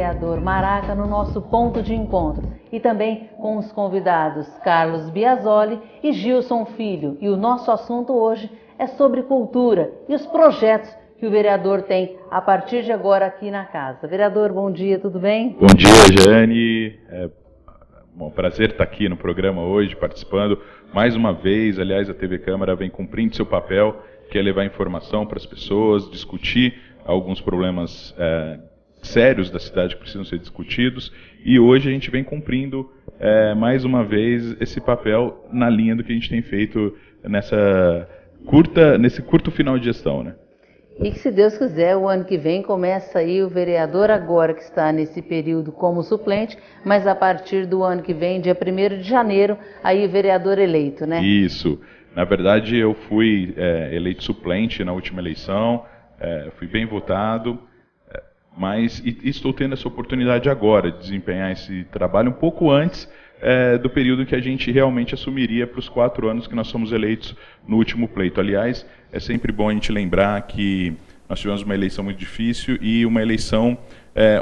vereador Maraca no nosso ponto de encontro e também com os convidados Carlos Biasoli e Gilson Filho. E o nosso assunto hoje é sobre cultura e os projetos que o vereador tem a partir de agora aqui na casa. Vereador, bom dia, tudo bem? Bom dia, Jane. É um prazer estar aqui no programa hoje, participando. Mais uma vez, aliás, a TV Câmara vem cumprindo seu papel, que é levar informação para as pessoas, discutir alguns problemas sérios da cidade que precisam ser discutidos. E hoje a gente vem cumprindo, mais uma vez, esse papel na linha do que a gente tem feito nesse curto final de gestão, né? E que, se Deus quiser, o ano que vem começa aí o vereador agora que está nesse período como suplente, mas a partir do ano que vem, dia 1º de janeiro, aí o vereador eleito, né? Isso. Na verdade, eu fui eleito suplente na última eleição, fui bem votado, mas estou tendo essa oportunidade agora de desempenhar esse trabalho um pouco antes do período que a gente realmente assumiria para os 4 anos que nós somos eleitos no último pleito. Aliás, é sempre bom a gente lembrar que nós tivemos uma eleição muito difícil e uma eleição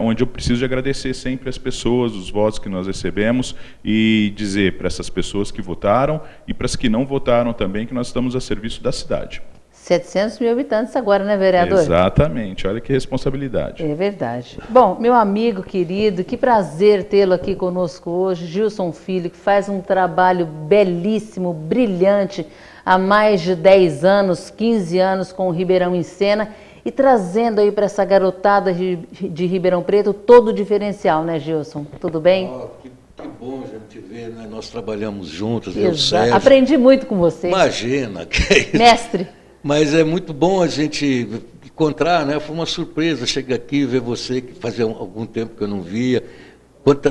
onde eu preciso de agradecer sempre as pessoas, os votos que nós recebemos e dizer para essas pessoas que votaram e para as que não votaram também que nós estamos a serviço da cidade. 700 mil habitantes agora, né, vereador? Exatamente, olha que responsabilidade. É verdade. Bom, meu amigo querido, que prazer tê-lo aqui conosco hoje, Gilson Filho, que faz um trabalho belíssimo, brilhante, há mais de 10 anos, 15 anos com o Ribeirão em Cena e trazendo aí para essa garotada de Ribeirão Preto todo o diferencial, né, Gilson? Tudo bem? Que bom a gente ver, né? Nós trabalhamos juntos, eu sei. Aprendi muito com você. Imagina, que é isso. Mestre. Mas é muito bom a gente encontrar, né? Foi uma surpresa chegar aqui e ver você, que fazia algum tempo que eu não via.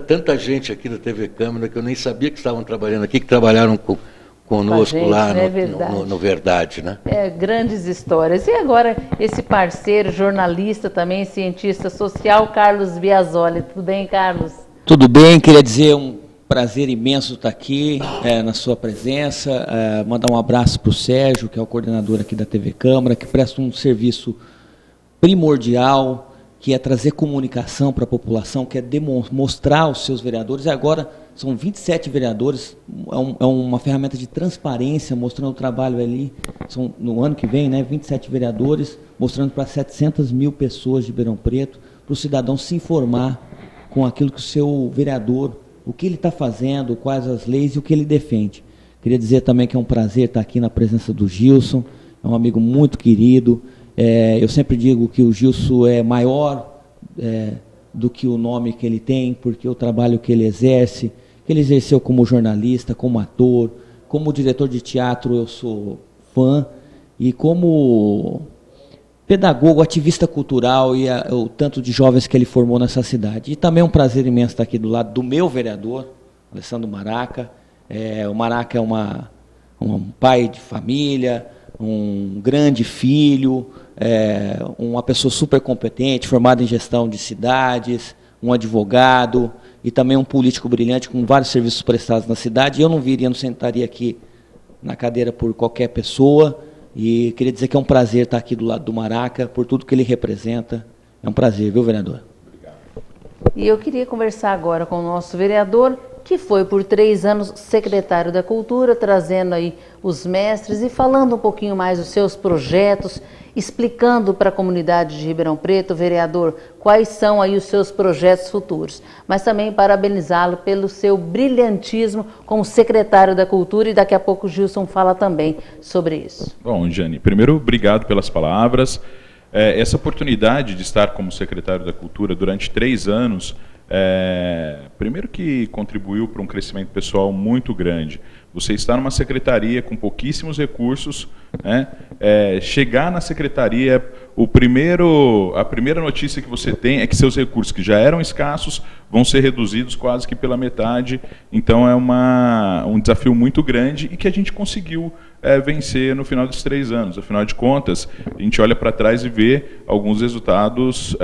Tanta gente aqui da TV Câmara que eu nem sabia que estavam trabalhando aqui, que trabalharam conosco gente, lá no Verdade, né? Grandes histórias. E agora esse parceiro, jornalista também, cientista social, Carlos Biasoli. Tudo bem, Carlos? Tudo bem, queria dizer um prazer imenso estar aqui na sua presença, mandar um abraço para o Sérgio, que é o coordenador aqui da TV Câmara, que presta um serviço primordial, que é trazer comunicação para a população, que é mostrar aos seus vereadores. E agora são 27 vereadores, é uma ferramenta de transparência, mostrando o trabalho ali. São, no ano que vem, né, 27 vereadores, mostrando para 700 mil pessoas de Ribeirão Preto, para o cidadão se informar com aquilo que o seu vereador, o que ele está fazendo, quais as leis e o que ele defende. Queria dizer também que é um prazer estar aqui na presença do Gilson, é um amigo muito querido. Eu sempre digo que o Gilson é maior do que o nome que ele tem, porque o trabalho que ele exerce, que ele exerceu como jornalista, como ator, como diretor de teatro, eu sou fã, e como pedagogo, ativista cultural e o tanto de jovens que ele formou nessa cidade. E também é um prazer imenso estar aqui do lado do meu vereador, Alessandro Maraca. O Maraca é um pai de família, um grande filho, uma pessoa super competente, formada em gestão de cidades, um advogado e também um político brilhante com vários serviços prestados na cidade. Eu não sentaria aqui na cadeira por qualquer pessoa. E queria dizer que é um prazer estar aqui do lado do Maraca, por tudo que ele representa. É um prazer, viu, vereador? Obrigado. E eu queria conversar agora com o nosso vereador, que foi por 3 anos secretário da Cultura, trazendo aí os mestres e falando um pouquinho mais dos seus projetos, explicando para a comunidade de Ribeirão Preto, vereador, quais são aí os seus projetos futuros. Mas também parabenizá-lo pelo seu brilhantismo como secretário da Cultura e daqui a pouco o Gilson fala também sobre isso. Bom, Jane, primeiro, obrigado pelas palavras. Essa oportunidade de estar como secretário da Cultura durante 3 anos, primeiro que contribuiu para um crescimento pessoal muito grande. Você está numa secretaria com pouquíssimos recursos, né? Chegar na secretaria, a primeira notícia que você tem é que seus recursos, que já eram escassos, vão ser reduzidos quase que pela metade. Então é um desafio muito grande e que a gente conseguiu vencer no final desses 3 anos. Afinal de contas, a gente olha para trás e vê alguns resultados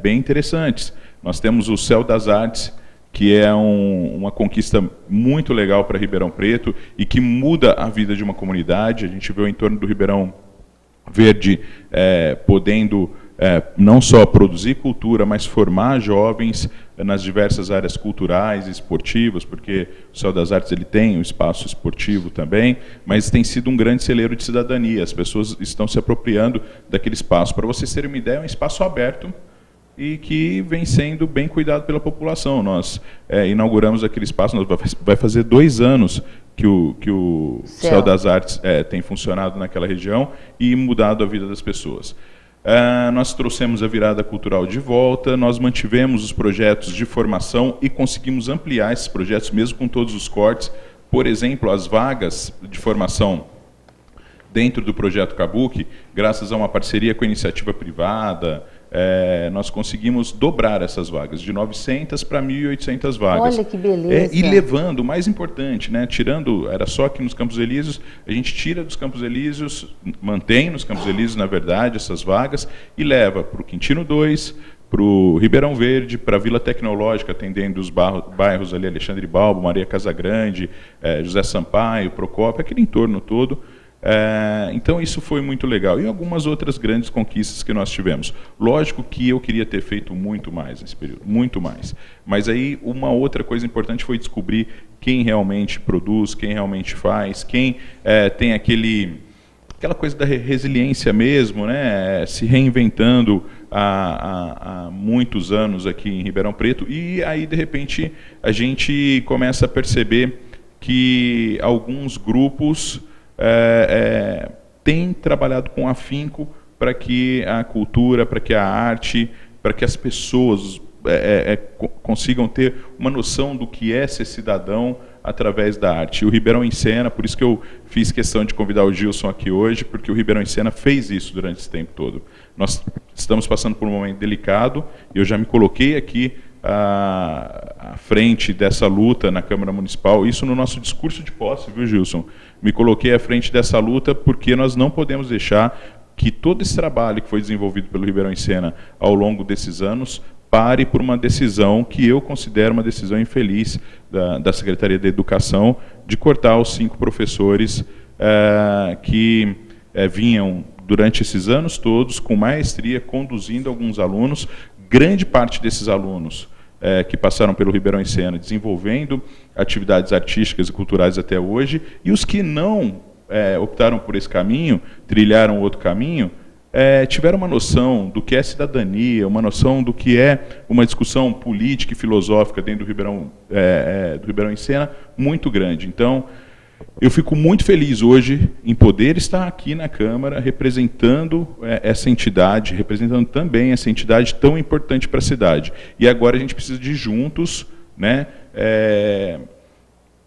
bem interessantes. Nós temos o Céu das Artes, que é uma conquista muito legal para Ribeirão Preto e que muda a vida de uma comunidade. A gente vê o entorno do Ribeirão Verde podendo não só produzir cultura, mas formar jovens nas diversas áreas culturais e esportivas, porque o Céu das Artes ele tem um espaço esportivo também, mas tem sido um grande celeiro de cidadania. As pessoas estão se apropriando daquele espaço. Para vocês terem uma ideia, é um espaço aberto e que vem sendo bem cuidado pela população. Nós inauguramos aquele espaço, vai fazer 2 anos que o Céu das Artes tem funcionado naquela região e mudado a vida das pessoas. Nós trouxemos a virada cultural de volta, nós mantivemos os projetos de formação e conseguimos ampliar esses projetos, mesmo com todos os cortes. Por exemplo, as vagas de formação dentro do projeto Kabuki, graças a uma parceria com a iniciativa privada, nós conseguimos dobrar essas vagas, de 900 para 1.800 vagas. Olha que beleza. E levando, o mais importante, né, tirando, era só aqui nos Campos Elíseos, a gente tira dos Campos Elíseos, mantém nos Campos Elíseos, na verdade, essas vagas, e leva para o Quintino 2, para o Ribeirão Verde, para a Vila Tecnológica, atendendo os bairros ali, Alexandre Balbo, Maria Casagrande, José Sampaio, Procópio, aquele entorno todo. Então isso foi muito legal. E algumas outras grandes conquistas que nós tivemos. Lógico que eu queria ter feito muito mais nesse período, muito mais. Mas aí uma outra coisa importante foi descobrir quem realmente produz, quem realmente faz, quem tem aquela coisa da resiliência mesmo, né? Se reinventando há muitos anos aqui em Ribeirão Preto. E aí, de repente, a gente começa a perceber que alguns grupos tem trabalhado com afinco para que a cultura, para que a arte, para que as pessoas consigam ter uma noção do que é ser cidadão através da arte. E o Ribeirão em Cena, por isso que eu fiz questão de convidar o Gilson aqui hoje, porque o Ribeirão em Cena fez isso durante esse tempo todo. Nós estamos passando por um momento delicado, e eu já me coloquei aqui à frente dessa luta na Câmara Municipal, isso no nosso discurso de posse, viu, Gilson? Me coloquei à frente dessa luta porque nós não podemos deixar que todo esse trabalho que foi desenvolvido pelo Ribeirão em Cena ao longo desses anos pare por uma decisão que eu considero uma decisão infeliz da Secretaria da Educação de cortar os 5 professores que vinham durante esses anos todos com maestria conduzindo alguns alunos. Grande parte desses alunos que passaram pelo Ribeirão em Cena, desenvolvendo atividades artísticas e culturais até hoje, e os que não optaram por esse caminho, trilharam outro caminho, tiveram uma noção do que é cidadania, uma noção do que é uma discussão política e filosófica dentro do Ribeirão em Cena muito grande. Então, eu fico muito feliz hoje em poder estar aqui na Câmara representando essa entidade, representando também essa entidade tão importante para a cidade. E agora a gente precisa de juntos, né,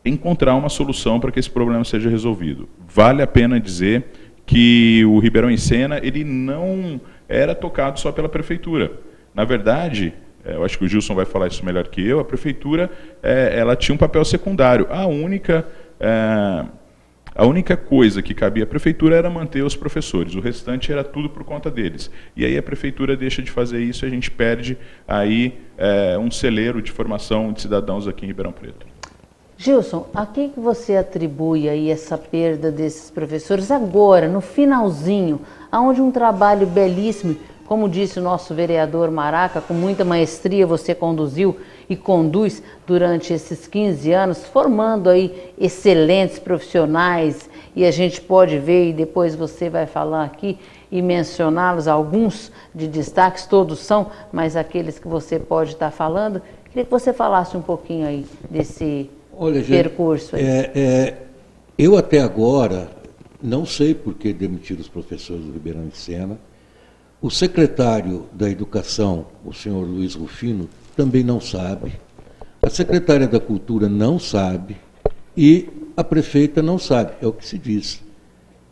encontrar uma solução para que esse problema seja resolvido. Vale a pena dizer que o Ribeirão em Cena ele não era tocado só pela Prefeitura. Na verdade, eu acho que o Gilson vai falar isso melhor que eu, a Prefeitura ela tinha um papel secundário. A única coisa que cabia à Prefeitura era manter os professores, o restante era tudo por conta deles. E aí a Prefeitura deixa de fazer isso e a gente perde aí um celeiro de formação de cidadãos aqui em Ribeirão Preto. Gilson, a que você atribui aí essa perda desses professores agora, no finalzinho, onde um trabalho belíssimo, como disse o nosso vereador Maraca, com muita maestria você conduziu e conduz durante esses 15 anos, formando aí excelentes profissionais, e a gente pode ver, e depois você vai falar aqui e mencioná-los, alguns de destaques, todos são, mas aqueles que você pode estar falando, queria que você falasse um pouquinho aí desse percurso aí. Eu até agora não sei por que demitiram os professores do Ribeirão em Cena. O secretário da Educação, o senhor Luiz Rufino, também não sabe. A secretária da Cultura não sabe. E a prefeita não sabe, é o que se diz.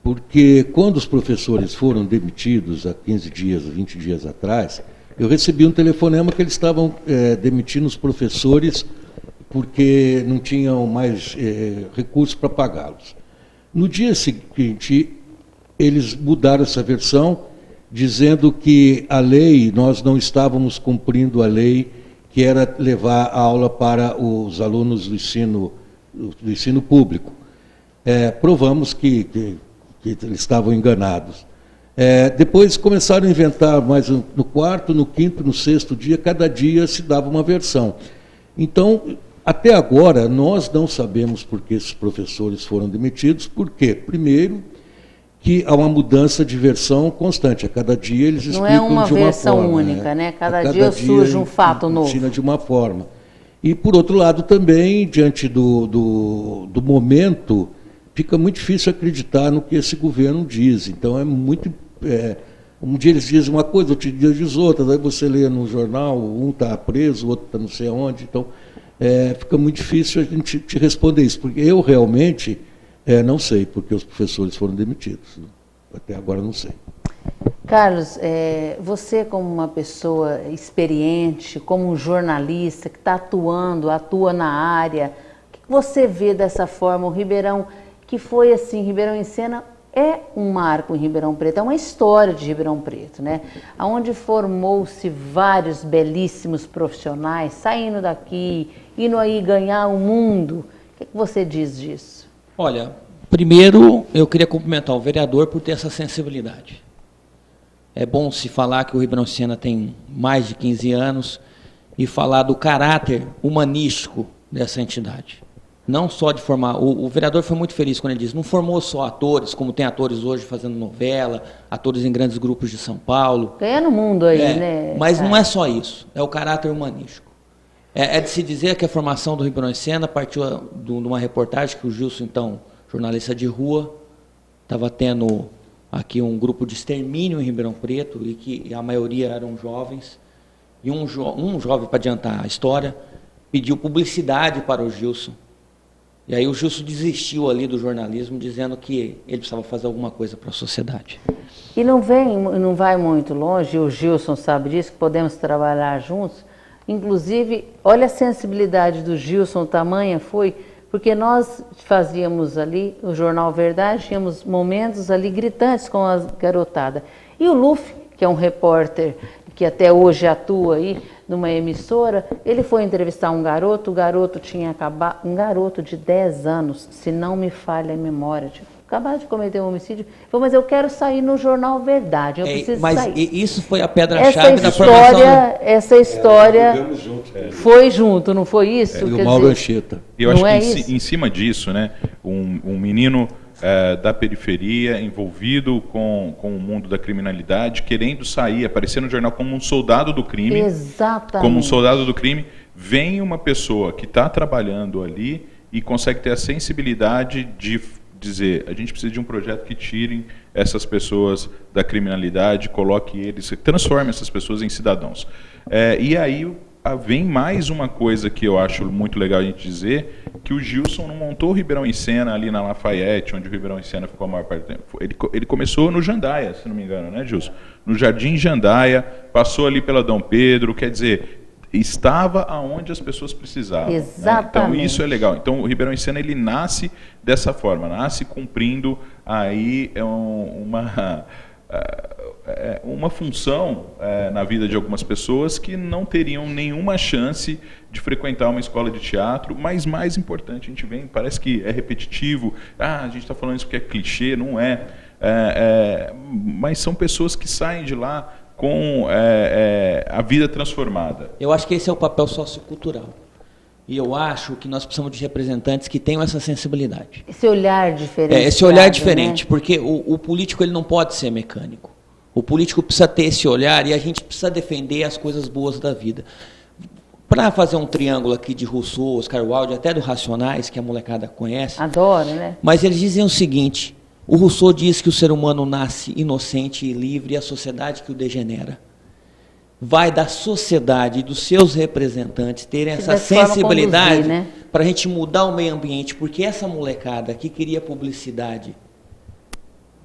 Porque quando os professores foram demitidos há 15 dias, 20 dias atrás, eu recebi um telefonema que eles estavam demitindo os professores porque não tinham mais recursos para pagá-los. No dia seguinte, eles mudaram essa versão, dizendo que a lei, nós não estávamos cumprindo a lei, que era levar a aula para os alunos do ensino público. Provamos que eles estavam enganados. Depois começaram a inventar mais no quarto, no quinto, no sexto dia, cada dia se dava uma versão. Então, até agora, nós não sabemos por que esses professores foram demitidos. Por quê? Primeiro, que há uma mudança de versão constante. A cada dia eles explicam de uma forma. Não é uma versão única, né? Cada dia surge um fato novo. Ensina de uma forma. E, por outro lado, também, diante do momento, fica muito difícil acreditar no que esse governo diz. Então, é muito... um dia eles dizem uma coisa, outro dia diz outra, daí você lê no jornal, um está preso, o outro está não sei aonde. Então, fica muito difícil a gente te responder isso, porque eu realmente não sei porque os professores foram demitidos. Até agora não sei. Carlos, você como uma pessoa experiente, como um jornalista que está atua na área, o que você vê dessa forma? O Ribeirão, que foi assim, Ribeirão em Sena é um marco em Ribeirão Preto, é uma história de Ribeirão Preto, né? Onde formou-se vários belíssimos profissionais, saindo daqui, indo aí ganhar o mundo. O que você diz disso? Olha, primeiro eu queria cumprimentar o vereador por ter essa sensibilidade. É bom se falar que o Ribeirão Sena tem mais de 15 anos e falar do caráter humanístico dessa entidade. Não só de formar... O vereador foi muito feliz quando ele disse, não formou só atores, como tem atores hoje fazendo novela, atores em grandes grupos de São Paulo. Ganhando o mundo aí, né? Mas não é só isso, é o caráter humanístico. É de se dizer que a formação do Ribeirão Sena partiu de uma reportagem que o Gilson, então, jornalista de rua, estava tendo aqui um grupo de extermínio em Ribeirão Preto, e que a maioria eram jovens, e um jovem, para adiantar a história, pediu publicidade para o Gilson. E aí o Gilson desistiu ali do jornalismo, dizendo que ele precisava fazer alguma coisa para a sociedade. E não vai muito longe, o Gilson sabe disso, que podemos trabalhar juntos. Inclusive, olha a sensibilidade do Gilson, tamanha foi, porque nós fazíamos ali, o Jornal Verdade, tínhamos momentos ali gritantes com a garotada. E o Luffy, que é um repórter que até hoje atua aí numa emissora, ele foi entrevistar um garoto, o garoto tinha acabado, um garoto de 10 anos, se não me falha a memória, acabado de cometer um homicídio, falou, mas eu quero sair no Jornal Verdade, eu preciso mas sair. Mas isso foi a pedra-chave da formação. Essa história foi junto, não foi isso? E o Mauro Anchieta. Eu acho que em cima disso, né, um menino da periferia, envolvido com o mundo da criminalidade, querendo sair, aparecer no jornal como um soldado do crime. Exatamente. Como um soldado do crime, vem uma pessoa que está trabalhando ali e consegue ter a sensibilidade de dizer, a gente precisa de um projeto que tire essas pessoas da criminalidade, coloque eles, transforme essas pessoas em cidadãos. E aí vem mais uma coisa que eu acho muito legal a gente dizer, que o Gilson não montou o Ribeirão em Sena ali na Lafayette, onde o Ribeirão em Sena ficou a maior parte do tempo. Ele começou no Jandaia, se não me engano, né, Gilson? No Jardim Jandaia, passou ali pela Dom Pedro, quer dizer, estava aonde as pessoas precisavam. Exatamente. Né? Então isso é legal. Então o Ribeirão em Sena, ele nasce dessa forma, nasce cumprindo aí uma função na vida de algumas pessoas que não teriam nenhuma chance de frequentar uma escola de teatro, mas mais importante, a gente vem, parece que é repetitivo, a gente está falando isso porque é clichê, não é, mas são pessoas que saem de lá com a vida transformada. Eu acho que esse é o papel sociocultural. E eu acho que nós precisamos de representantes que tenham essa sensibilidade. Esse olhar diferente. Esse olhar diferente, né? Porque o político ele não pode ser mecânico. O político precisa ter esse olhar e a gente precisa defender as coisas boas da vida. Para fazer um triângulo aqui de Rousseau, Oscar Wilde, até do Racionais, que a molecada conhece. Adoro, né? Mas eles dizem o seguinte, o Rousseau diz que o ser humano nasce inocente e livre e a sociedade que o degenera. Vai da sociedade e dos seus representantes terem essa sensibilidade, né, para a gente mudar o meio ambiente, porque essa molecada que queria publicidade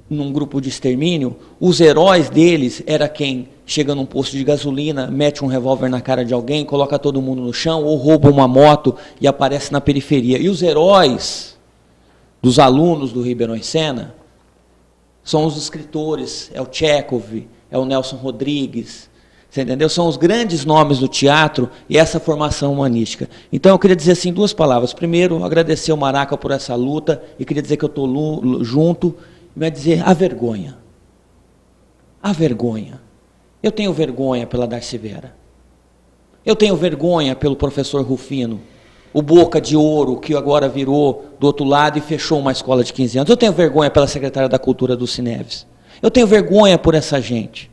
num grupo de extermínio, os heróis deles era quem chega num posto de gasolina, mete um revólver na cara de alguém, coloca todo mundo no chão, ou rouba uma moto e aparece na periferia. E os heróis dos alunos do Ribeirão Sena são os escritores, é o Chekhov, é o Nelson Rodrigues, você entendeu? São os grandes nomes do teatro e essa formação humanística. Então eu queria dizer assim 2 palavras. Primeiro, agradecer ao Maraca por essa luta e queria dizer que eu estou junto e vai dizer a vergonha. A vergonha. Eu tenho vergonha pela Darcy Vera. Eu tenho vergonha pelo professor Rufino, o boca de ouro que agora virou do outro lado e fechou uma escola de 15 anos. Eu tenho vergonha pela secretária da Cultura, Dulce Neves. Eu tenho vergonha por essa gente.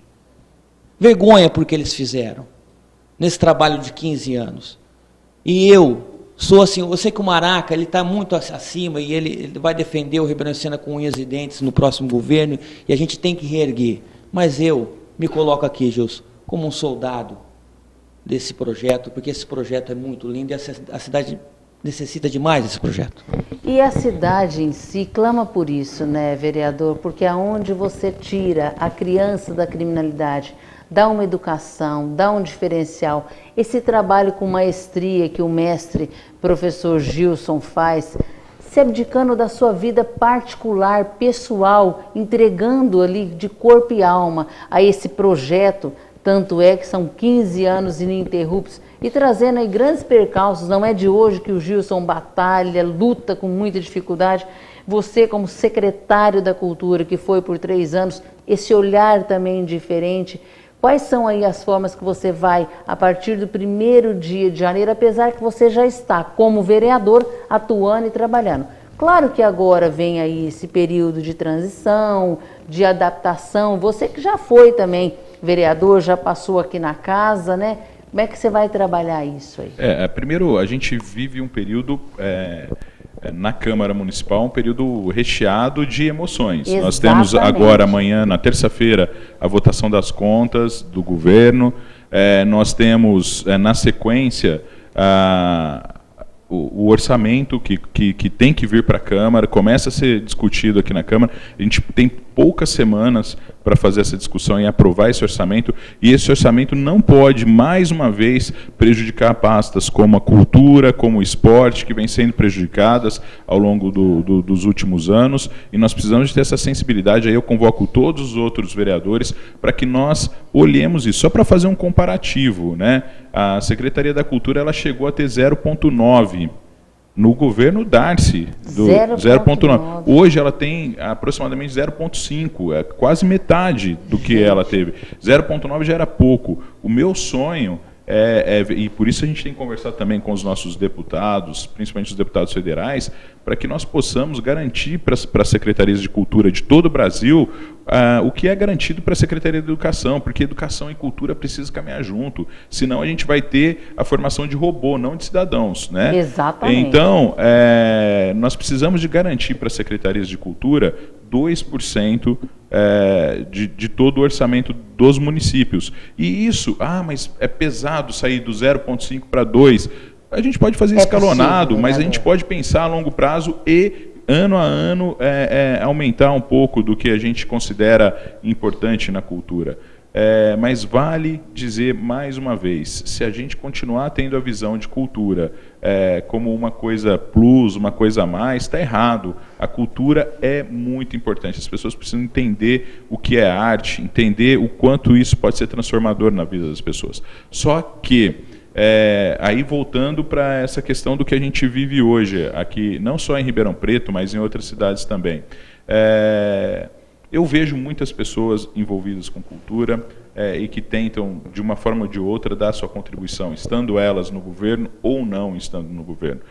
Vergonha por que eles fizeram nesse trabalho de 15 anos. E eu sou assim, eu sei que o Maraca ele está muito acima e ele vai defender o Ribeirão Sena com unhas e dentes no próximo governo e a gente tem que reerguer. Mas eu me coloco aqui, Gilson, como um soldado desse projeto, porque esse projeto é muito lindo e a cidade necessita demais desse projeto. E a cidade em si clama por isso, né, vereador? Porque aonde você tira a criança da criminalidade, dá uma educação, dá um diferencial. Esse trabalho com maestria que o mestre professor Gilson faz, se abdicando da sua vida particular, pessoal, entregando ali de corpo e alma a esse projeto, tanto é que são 15 anos ininterruptos e trazendo aí grandes percalços, não é de hoje que o Gilson batalha, luta com muita dificuldade. Você como secretário da Cultura, que foi por 3 anos, esse olhar também diferente, quais são aí as formas que você vai, a partir do 1º dia de janeiro, apesar que você já está como vereador atuando e trabalhando? Claro que agora vem aí esse período de transição, de adaptação, você que já foi também vereador, já passou aqui na casa, né? Como é que você vai trabalhar isso aí? Primeiro, a gente vive um período na Câmara Municipal, um período recheado de emoções. Exatamente. Nós temos agora, amanhã, na terça-feira, a votação das contas do governo. Nós temos, na sequência, o orçamento que tem que vir para a Câmara, começa a ser discutido aqui na Câmara. A gente tem poucas semanas para fazer essa discussão e aprovar esse orçamento, e esse orçamento não pode, mais uma vez, prejudicar pastas como a cultura, como o esporte, que vem sendo prejudicadas ao longo dos últimos anos, e nós precisamos de ter essa sensibilidade. Aí eu convoco todos os outros vereadores para que nós olhemos isso. Só para fazer um comparativo, né? A Secretaria da Cultura ela chegou a ter 0,9 no governo Darcy, do 0,9. Hoje ela tem aproximadamente 0,5, é quase metade do que ela teve. 0,9 já era pouco. O meu sonho e por isso a gente tem que conversar também com os nossos deputados, principalmente os deputados federais, para que nós possamos garantir para as secretarias de cultura de todo o Brasil o que é garantido para a Secretaria de Educação, porque educação e cultura precisam caminhar junto, senão a gente vai ter a formação de robô, não de cidadãos, né? Exatamente. Então, nós precisamos de garantir para as secretarias de cultura 2% de todo o orçamento dos municípios. E isso, mas é pesado sair do 0,5 para 2. A gente pode fazer escalonado, possível, mas a gente pode pensar a longo prazo e, ano a ano, aumentar um pouco do que a gente considera importante na cultura. Mas vale dizer mais uma vez, se a gente continuar tendo a visão de cultura como uma coisa plus, uma coisa a mais, está errado. A cultura é muito importante. As pessoas precisam entender o que é arte, entender o quanto isso pode ser transformador na vida das pessoas. Só que, aí voltando para essa questão do que a gente vive hoje, aqui, não só em Ribeirão Preto, mas em outras cidades também. Eu vejo muitas pessoas envolvidas com cultura e que tentam, de uma forma ou de outra, dar sua contribuição, estando elas no governo ou não estando no governo.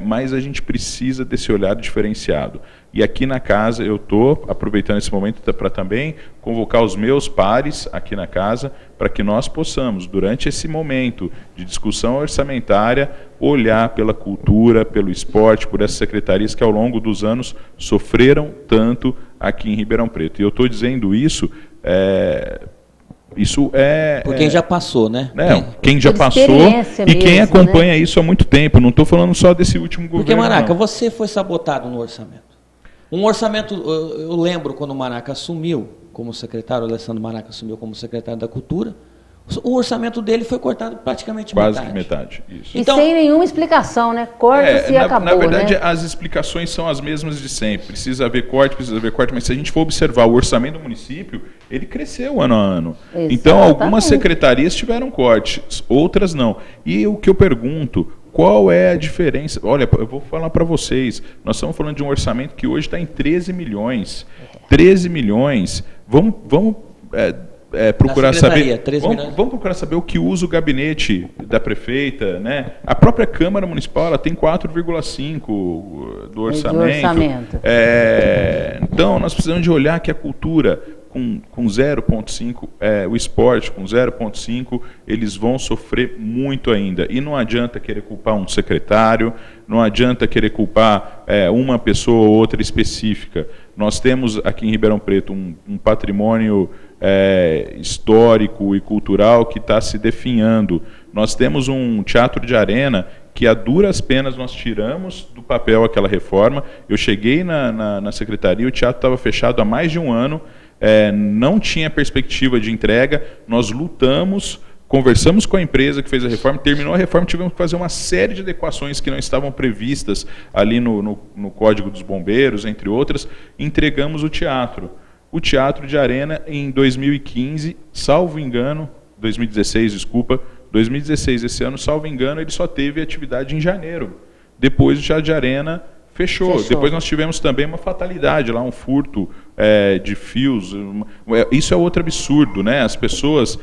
Mas a gente precisa desse olhar diferenciado. E aqui na casa, eu estou aproveitando esse momento para também convocar os meus pares aqui na casa, para que nós possamos, durante esse momento de discussão orçamentária, olhar pela cultura, pelo esporte, por essas secretarias que ao longo dos anos sofreram tanto aqui em Ribeirão Preto. E eu estou dizendo isso... Por quem já passou, né? Quem já passou e quem acompanha isso há muito tempo. Não estou falando só desse último governo. Porque, Maraca, você foi sabotado no orçamento. Um orçamento, eu lembro quando o Maraca assumiu como secretário, o Alessandro Maraca assumiu como secretário da Cultura, o orçamento dele foi cortado praticamente quase que metade. Isso. E então, sem nenhuma explicação, né? Corta-se e acabou, na verdade, né? As explicações são as mesmas de sempre. Precisa haver corte, mas se a gente for observar o orçamento do município, ele cresceu ano a ano. Exatamente. Então, algumas secretarias tiveram cortes, outras não. E o que eu pergunto, qual é a diferença? Olha, eu vou falar para vocês, nós estamos falando de um orçamento que hoje está em 13 milhões. 13 milhões, vamos procurar saber. 3 milhões. Vamos procurar saber o que usa o gabinete da prefeita, né? A própria Câmara Municipal ela tem 4,5% do orçamento. Então nós precisamos de olhar que a cultura com 0,5%, o esporte com 0,5%, eles vão sofrer muito ainda. E não adianta querer culpar um secretário, não adianta querer culpar uma pessoa ou outra específica. Nós temos aqui em Ribeirão Preto um patrimônio histórico e cultural que está se definhando. Nós temos um teatro de arena que a duras penas nós tiramos do papel aquela reforma. Eu cheguei na secretaria, o teatro estava fechado há mais de um ano, não tinha perspectiva de entrega, nós lutamos, conversamos com a empresa que fez a reforma, terminou a reforma, tivemos que fazer uma série de adequações que não estavam previstas ali no Código dos Bombeiros, entre outras, entregamos o teatro. O Teatro de Arena, em 2015, salvo engano, 2016, desculpa, 2016, esse ano, salvo engano, ele só teve atividade em janeiro. Depois o Teatro de Arena fechou. Depois nós tivemos também uma fatalidade lá, um furto de fios. Isso é outro absurdo, né? As pessoas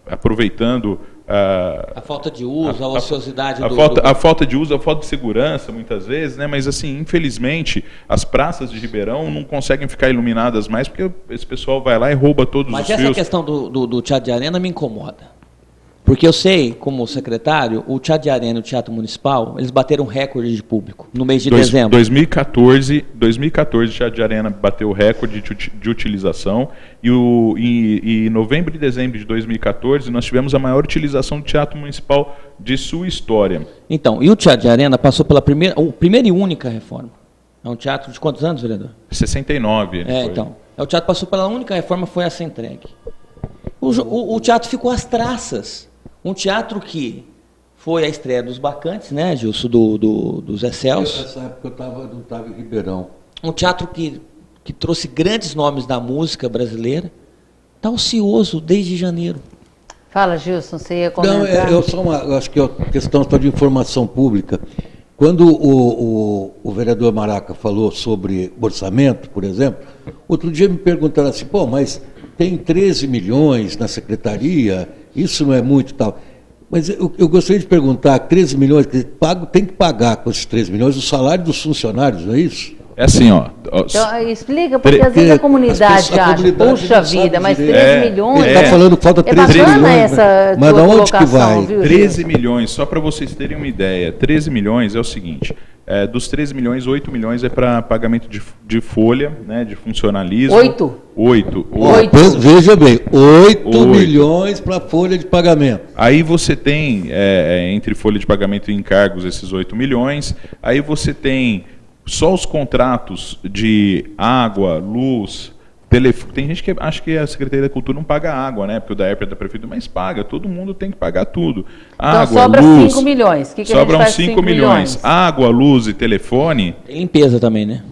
aproveitando a falta de uso, a ociosidade a falta de uso, a falta de segurança, muitas vezes, né? Mas assim, infelizmente, as praças de Ribeirão não conseguem ficar iluminadas mais porque esse pessoal vai lá e rouba todos os fios. Mas essa questão do Teatro de Arena me incomoda. Porque eu sei, como secretário, o Teatro de Arena e o Teatro Municipal, eles bateram recorde de público no mês de dezembro. 2014, o Teatro de Arena bateu o recorde de utilização e em novembro e dezembro de 2014 nós tivemos a maior utilização do Teatro Municipal de sua história. Então, e o Teatro de Arena passou pela primeira e única reforma. É um teatro de quantos anos, vereador? 69. Então. O teatro passou pela única reforma, foi essa entregue. O teatro ficou às traças. Um teatro que foi a estreia dos Bacantes, né, Gilson, do Zé Celso. Nessa época eu não estava em Ribeirão. Um teatro que trouxe grandes nomes da música brasileira. Está ocioso desde janeiro. Fala, Gilson, você ia comentar? Não, eu acho que é questão só de informação pública. Quando o vereador Maraca falou sobre orçamento, por exemplo, outro dia me perguntaram assim, mas tem 13 milhões na secretaria, isso não é muito tal. Mas eu gostaria de perguntar, 13 milhões, tem que pagar com esses 13 milhões o salário dos funcionários, não é isso? É assim, ó. Então, explica, porque às vezes a comunidade acha, puxa vida, mas 13 milhões... Ele está falando que falta 13 milhões. Mas de onde que vai? Viu, 13 milhões, só para vocês terem uma ideia, 13 milhões é o seguinte, dos 13 milhões, 8 milhões é para pagamento de folha, né, de funcionalismo. 8? 8. Veja bem, 8 milhões para folha de pagamento. Aí você tem, entre folha de pagamento e encargos, esses 8 milhões, aí você tem só os contratos de água, luz, telefone. Tem gente que acha que a Secretaria da Cultura não paga água, né? Porque o da é da Prefeitura, mas paga. Todo mundo tem que pagar tudo. Água, então sobra luz, 5 milhões. Que sobram 5 milhões. Água, luz e telefone. Tem limpeza também, né?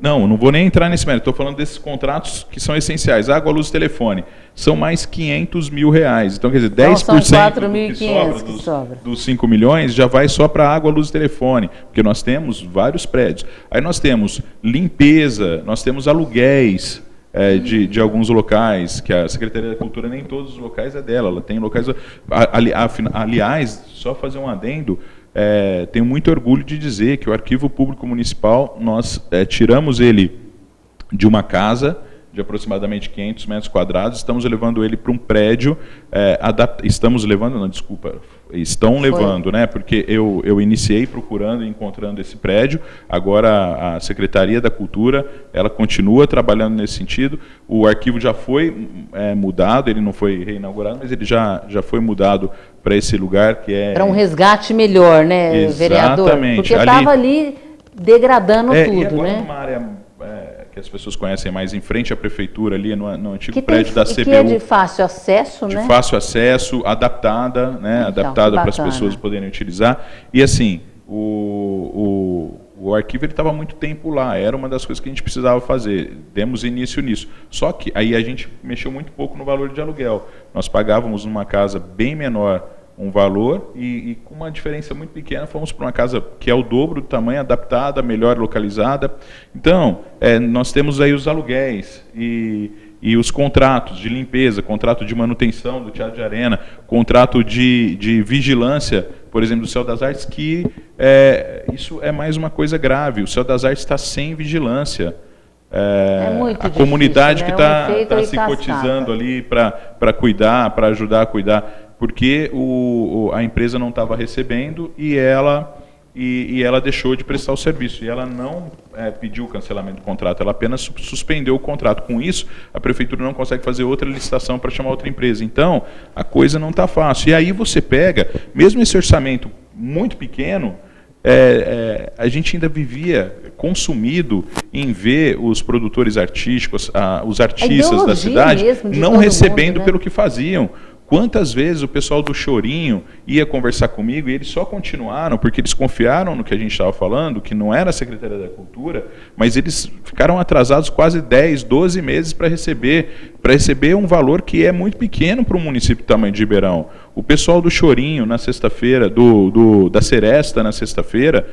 Não vou nem entrar nesse mérito. Estou falando desses contratos que são essenciais. Água, luz e telefone. São mais R$500 mil. Então, quer dizer, 10% que sobra dos 5 milhões já vai só para água, luz e telefone. Porque nós temos vários prédios. Aí nós temos limpeza, nós temos aluguéis de alguns locais, que a Secretaria da Cultura, nem todos os locais é dela. Ela tem locais... Aliás, só fazer um adendo... tenho muito orgulho de dizer que o Arquivo Público Municipal, nós tiramos ele de uma casa de aproximadamente 500 metros quadrados, estamos levando ele para um prédio, estão levando, né? Porque eu iniciei procurando e encontrando esse prédio, agora a Secretaria da Cultura, ela continua trabalhando nesse sentido, o arquivo já foi mudado, ele não foi reinaugurado, mas ele já foi mudado para esse lugar que é... Para um resgate melhor, né, vereador? Exatamente. Porque estava ali degradando tudo, e agora né? numa área que as pessoas conhecem mais em frente à prefeitura, ali no antigo prédio da CBU. Que é de fácil acesso, né? De fácil acesso, adaptada, né? Adaptada para as pessoas poderem utilizar. E assim, o arquivo estava há muito tempo lá, era uma das coisas que a gente precisava fazer, demos início nisso. Só que aí a gente mexeu muito pouco no valor de aluguel. Nós pagávamos numa casa bem menor um valor e com uma diferença muito pequena fomos para uma casa que é o dobro do tamanho, adaptada, melhor localizada. Então, nós temos aí os aluguéis e E os contratos de limpeza, contrato de manutenção do Teatro de Arena, contrato de vigilância, por exemplo, do Céu das Artes, que isso é mais uma coisa grave. O Céu das Artes está sem vigilância. Muito a difícil, comunidade, né? Que está se cascata. cotizando ali para cuidar, para ajudar a cuidar, porque a empresa não estava recebendo e ela deixou de prestar o serviço. E ela não pediu o cancelamento do contrato, ela apenas suspendeu o contrato. Com isso, a prefeitura não consegue fazer outra licitação para chamar outra empresa. Então, a coisa não está fácil. E aí você pega, mesmo esse orçamento muito pequeno, a gente ainda vivia consumido em ver os produtores artísticos, os artistas da cidade, não recebendo mundo, né? Pelo que faziam. Quantas vezes o pessoal do Chorinho ia conversar comigo e eles só continuaram porque eles confiaram no que a gente estava falando, que não era a Secretaria da Cultura, mas eles ficaram atrasados quase 10, 12 meses para receber um valor que é muito pequeno para um município do tamanho de Ribeirão. O pessoal do Chorinho, na sexta-feira, da Seresta, na sexta-feira,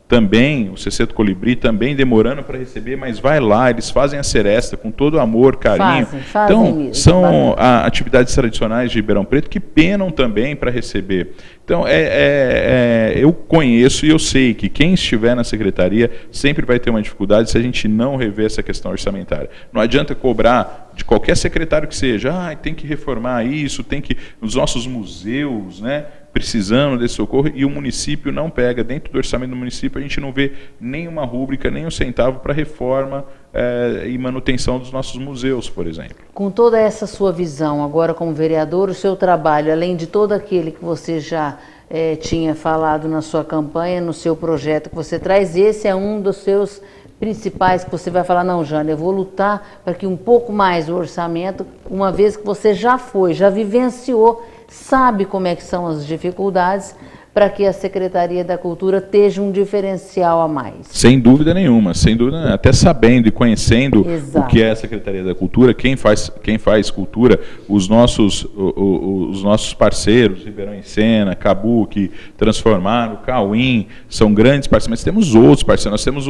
também, o CC do Colibri, também demorando para receber, mas vai lá, eles fazem a seresta com todo amor, carinho. Fazem então, mesmo, são atividades tradicionais de Ribeirão Preto que penam também para receber. Então, eu conheço e eu sei que quem estiver na secretaria sempre vai ter uma dificuldade se a gente não rever essa questão orçamentária. Não adianta cobrar de qualquer secretário que seja, tem que reformar isso, tem que... Os nossos museus, né? Precisando desse socorro, e o município não pega. Dentro do orçamento do município, a gente não vê nenhuma rúbrica, nem um centavo para reforma e manutenção dos nossos museus, por exemplo. Com toda essa sua visão, agora como vereador, o seu trabalho, além de todo aquele que você já tinha falado na sua campanha, no seu projeto que você traz, esse é um dos seus principais que você vai falar, não, Jane, eu vou lutar para que um pouco mais o orçamento, uma vez que você já vivenciou, sabe como é que são as dificuldades, para que a Secretaria da Cultura esteja um diferencial a mais. Sem dúvida nenhuma, até sabendo e conhecendo o que é a Secretaria da Cultura, quem faz cultura, os nossos parceiros, Ribeirão em Cena, Kabuki, Transformar, Cauim, são grandes parceiros, mas temos outros parceiros, nós temos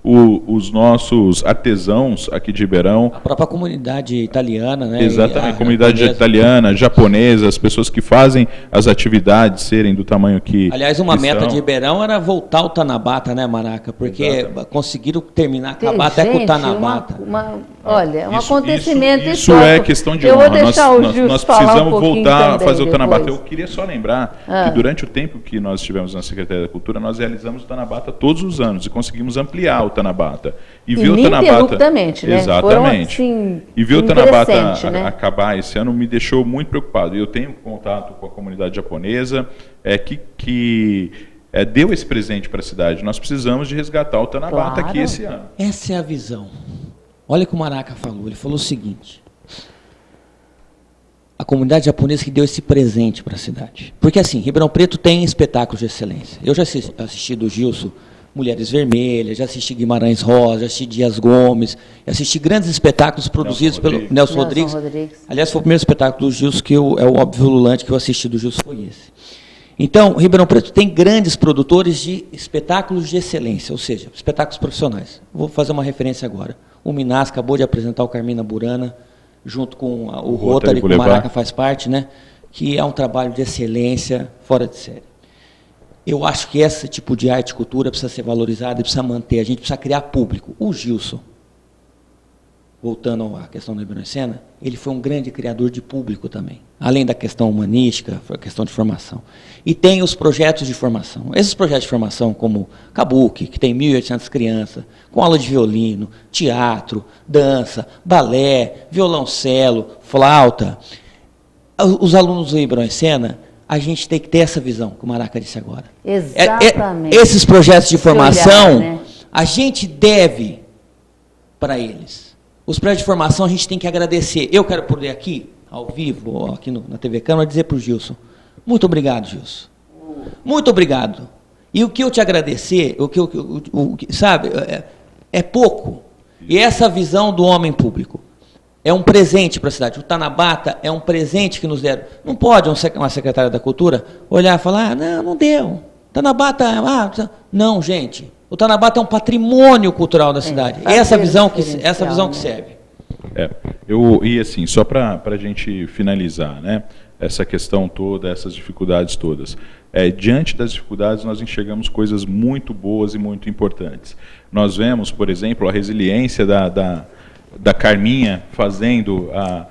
os nossos artesãos aqui de Ribeirão. A própria comunidade italiana, né? Exatamente, a comunidade italiana, japonesa, as pessoas que fazem as atividades serem do tamanho que... Aliás, uma meta de Ribeirão era voltar ao Tanabata, né, Maraca? Porque conseguiram terminar, acabar até com o Tanabata. Um acontecimento histórico. Isso é questão de honra. Nós precisamos voltar a fazer o Tanabata. Eu queria só lembrar que durante o tempo que nós estivemos na Secretaria da Cultura, nós realizamos o Tanabata todos os anos e conseguimos ampliar o Tanabata. E ver o Tanabata, né? Exatamente. Foram, assim, e ver o Tanabata acabar esse ano me deixou muito preocupado. Eu tenho contato com a comunidade japonesa, que deu esse presente para a cidade. Nós precisamos de resgatar o Tanabata aqui esse ano. Essa é a visão. Olha o que o Maraca falou. Ele falou o seguinte: a comunidade japonesa que deu esse presente para a cidade. Porque assim, Ribeirão Preto tem espetáculos de excelência. Eu já assisti do Gilson Mulheres Vermelhas, já assisti Guimarães Rosa, já assisti Dias Gomes, já assisti grandes espetáculos produzidos pelo Nelson Rodrigues. Aliás, foi o primeiro espetáculo do Gilson, que é o Óbvio Lulante, que eu assisti do Gilson, foi esse. Então, Ribeirão Preto tem grandes produtores de espetáculos de excelência, ou seja, espetáculos profissionais. Vou fazer uma referência agora. O Minas acabou de apresentar o Carmina Burana, junto com o Rotary, que o Maraca faz parte, né? Que é um trabalho de excelência fora de série. Eu acho que esse tipo de arte e cultura precisa ser valorizada e precisa manter, a gente precisa criar público. O Gilson, voltando à questão do Ribeirão em Cena, ele foi um grande criador de público também. Além da questão humanística, a questão de formação. E tem os projetos de formação. Esses projetos de formação, como Kabuki, que tem 1.800 crianças, com aula de violino, teatro, dança, balé, violoncelo, flauta. Os alunos do Ribeirão em Cena, a gente tem que ter essa visão, que o Maraca disse agora. Exatamente. Esses projetos de formação, né? A gente deve para eles. Os projetos de formação a gente tem que agradecer. Eu quero poder aqui, ao vivo, aqui na TV Câmara, dizer para o Gilson: muito obrigado, Gilson. Muito obrigado. E o que eu te agradecer, sabe, é pouco. E essa visão do homem público é um presente para a cidade. O Tanabata é um presente que nos deram. Não pode uma secretária da Cultura olhar e falar: não deu. Tanabata, não, gente. O Tanabata é um patrimônio cultural da cidade. Essa visão que serve. E assim, só para a gente finalizar, né, essa questão toda, essas dificuldades todas. Diante das dificuldades, nós enxergamos coisas muito boas e muito importantes. Nós vemos, por exemplo, a resiliência da Carminha fazendo a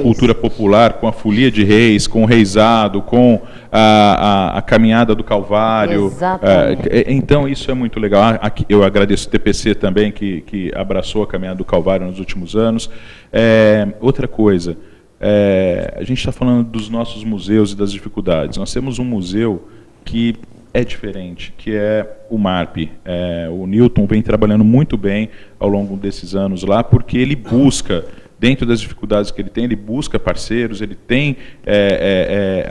cultura popular, com a folia de reis, com o reisado, com a caminhada do Calvário. Exatamente. Então, isso é muito legal. Eu agradeço o TPC também, que abraçou a caminhada do Calvário nos últimos anos. Outra coisa, a gente está falando dos nossos museus e das dificuldades. Nós temos um museu que é diferente, que é o MARP. O Newton vem trabalhando muito bem ao longo desses anos lá, porque ele busca, dentro das dificuldades que ele tem, ele busca parceiros, ele tem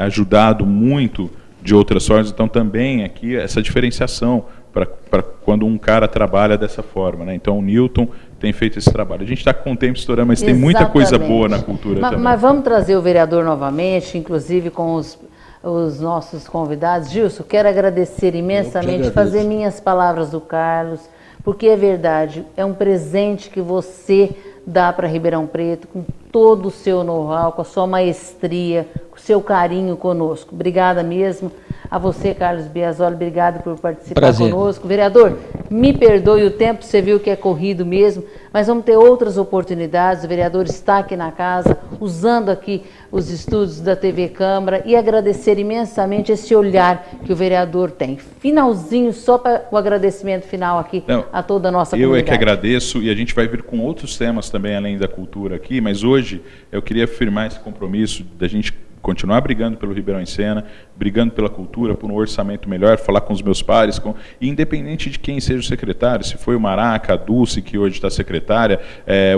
ajudado muito de outras formas. Então, também aqui, essa diferenciação para quando um cara trabalha dessa forma, né? Então, o Newton tem feito esse trabalho. A gente está com o tempo estourando, mas tem muita coisa boa na cultura também. Mas vamos trazer o vereador novamente, inclusive com os nossos convidados. Gilson, quero agradecer imensamente, fazer minhas palavras do Carlos, porque é verdade, é um presente que você dá para Ribeirão Preto, com todo o seu know-how, com a sua maestria, com o seu carinho conosco. Obrigada mesmo. A você, Carlos Biasoli, obrigado por participar conosco. Vereador, me perdoe o tempo, você viu que é corrido mesmo, mas vamos ter outras oportunidades. O vereador está aqui na casa, usando aqui os estúdios da TV Câmara, e agradecer imensamente esse olhar que o vereador tem. Finalzinho, só para o agradecimento final aqui a toda a nossa comunidade. Eu é que agradeço, e a gente vai vir com outros temas também, além da cultura aqui, mas hoje eu queria afirmar esse compromisso da gente continuar brigando pelo Ribeirão em Cena, brigando pela cultura, por um orçamento melhor, falar com os meus pares, e independente de quem seja o secretário, se foi o Maraca, a Dulce, que hoje está secretária,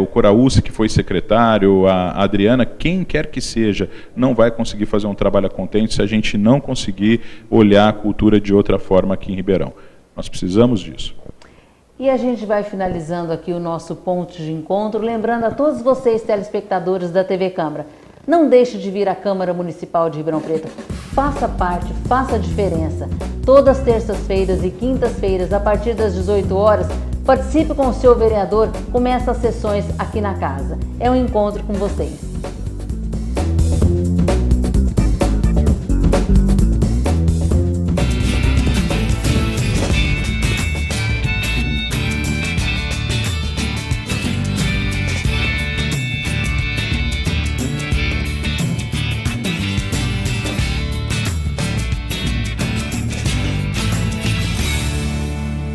o Coraúce, que foi secretário, a Adriana, quem quer que seja, não vai conseguir fazer um trabalho a contento se a gente não conseguir olhar a cultura de outra forma aqui em Ribeirão. Nós precisamos disso. E a gente vai finalizando aqui o nosso ponto de encontro, lembrando a todos vocês, telespectadores da TV Câmara, não deixe de vir à Câmara Municipal de Ribeirão Preto. Faça parte, faça a diferença. Todas as terças-feiras e quintas-feiras, a partir das 18 horas, participe com o seu vereador. Começa as sessões aqui na casa. É um encontro com vocês.